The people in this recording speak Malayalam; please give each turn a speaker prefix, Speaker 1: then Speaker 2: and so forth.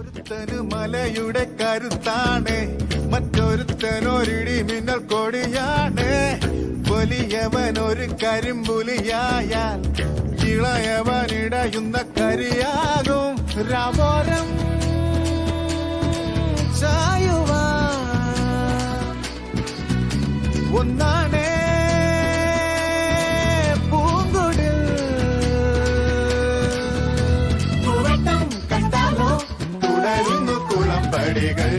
Speaker 1: ഒരുത്തന് മലയുടെ കരുത്താണ്, മറ്റൊരുത്തനൊരിടി മിന്നൽ കൊടിയാണ്. വലിയവൻ ഒരു കരിമ്പുലിയായാൽ ഇളയവനിടയുന്ന കരിയാകും. രാമോരം ചായുവാൻ ഒന്നാണേ പൂങ്കുടിൽ. പൂവട്ടം കണ്ടാലോ തുടരുന്നു കുളമ്പടികൾ.